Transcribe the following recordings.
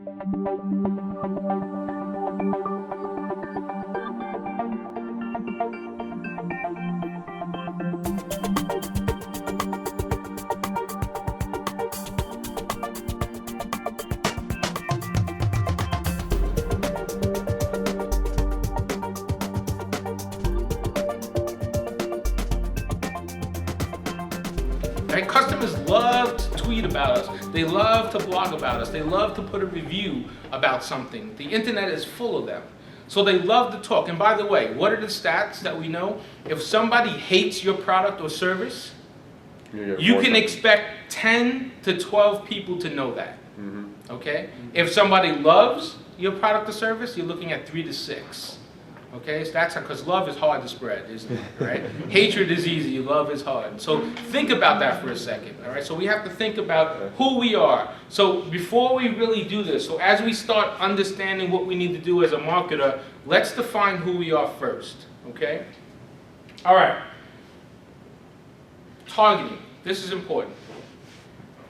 Right? Customers love to tweet about us. They love to blog about us. They love to put a review about something. The internet is full of them. So they love to talk. And by the way, what are the stats that we know? If somebody hates your product or service, you can expect 10 to 12 people to know that. Okay? If somebody loves your product or service, you're looking at 3 to 6. Okay, so that's because love is hard to spread, isn't it? Right? Hatred is easy, love is hard. So think about that for a second. All right, so we have to think about who we are. So before we really do this, so as we start understanding what we need to do as a marketer, let's define who we are first. Okay? All right. Targeting. This is important.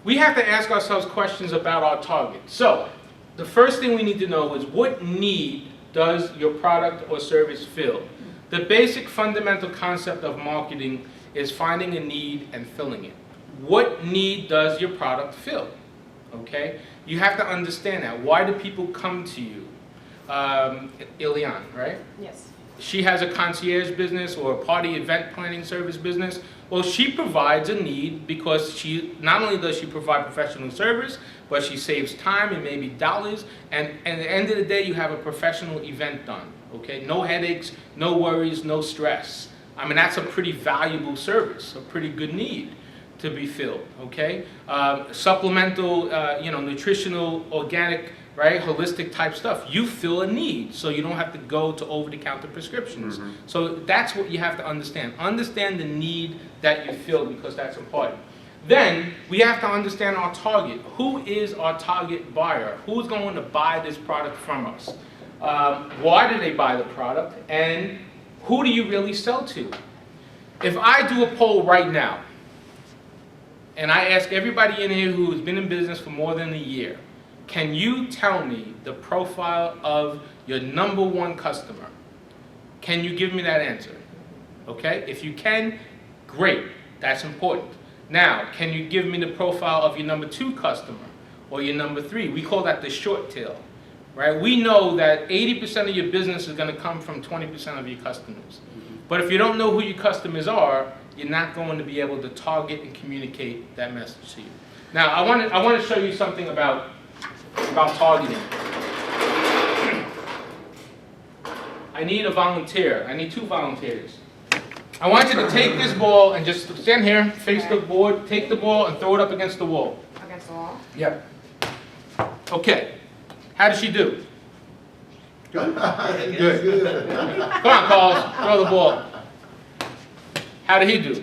We have to ask ourselves questions about our target. So the first thing we need to know is what need does your product or service fill? The basic fundamental concept of marketing is finding a need and filling it. What need does your product fill? Okay? You have to understand that. Why do people come to you? Ilian, right? Yes. She has a concierge business or a party event planning service business. Well, she provides a need because she not only does she provide professional service, but she saves time and maybe dollars. And at the end of the day, you have a professional event done. Okay, no headaches, no worries, no stress. I mean, that's a pretty valuable service, a pretty good need to be filled. Okay, supplemental, nutritional, organic, right, holistic type stuff. You fill a need, so you don't have to go to over-the-counter prescriptions. So that's what you have to understand. Understand the need that you fill, because that's important. Then we have to understand our target. Who is our target buyer? Who's going to buy this product from us? Why do they buy the product? And who do you really sell to? If I do a poll right now, and I ask everybody in here who has been in business for more than a year, can you tell me the profile of your #1 customer? Can you give me that answer? Okay, if you can, great, that's important. Now, can you give me the profile of your #2 customer or your #3? We call that the short tail, right? We know that 80% of your business is going to come from 20% of your customers. But if you don't know who your customers are, you're not going to be able to target and communicate that message to you. Now, I want to show you something about targeting. I need a volunteer. I need 2 volunteers. I want you to take this ball and just stand here, face the board, take the ball and throw it up against the wall. Against the wall? Yep. Okay. How did she do? Good. Come on, Carlos, throw the ball. How did he do?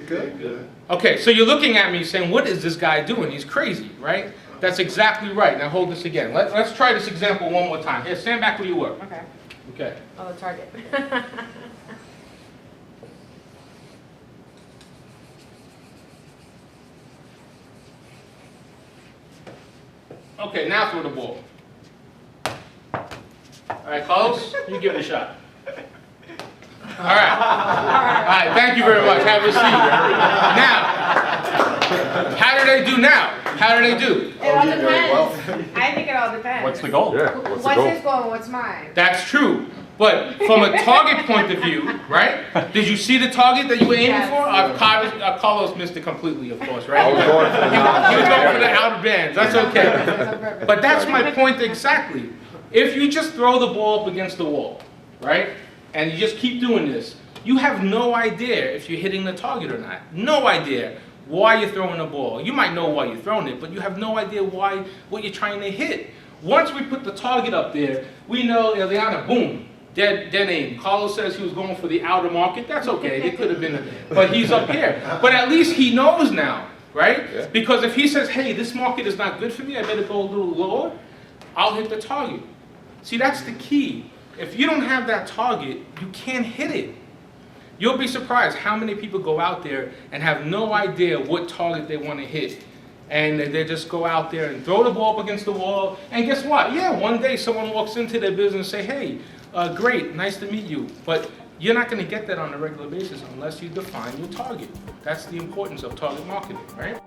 Good. Okay, so you're looking at me saying, what is this guy doing? He's crazy, right? That's exactly right. Now hold this again. Let's try this example one more time. Here, stand back where you were. Okay. Okay. Oh, the target. Okay, now throw the ball. All right, Carlos, you give it a shot. All right, thank you very much. Have a seat. Now, how do they do now? How do they do? It all depends. I think it all depends. What's the goal? Yeah, what's the What's goal? his goal and what's mine? That's true. But from a target point of view, right? Did you see the target that you were aiming Yes. for? Carlos missed it completely, of course, right? I was going for the He was going for the outer bands. That's okay. That's on purpose. But that's my point exactly. If you just throw the ball up against the wall, right? And you just keep doing this, you have no idea if you're hitting the target or not. No idea why you're throwing the ball. You might know why you're throwing it, but you have no idea what you're trying to hit. Once we put the target up there, we know Eliana, boom, dead aim. Carlos says he was going for the outer market. That's okay. It could have been, but he's up here. But at least he knows now, right? Yeah. Because if he says, hey, this market is not good for me, I better go a little lower, I'll hit the target. See, that's the key. If you don't have that target, you can't hit it. You'll be surprised how many people go out there and have no idea what target they want to hit. And they just go out there and throw the ball up against the wall. And guess what? Yeah, one day someone walks into their business and say, hey, great, nice to meet you. But you're not going to get that on a regular basis unless you define your target. That's the importance of target marketing, right?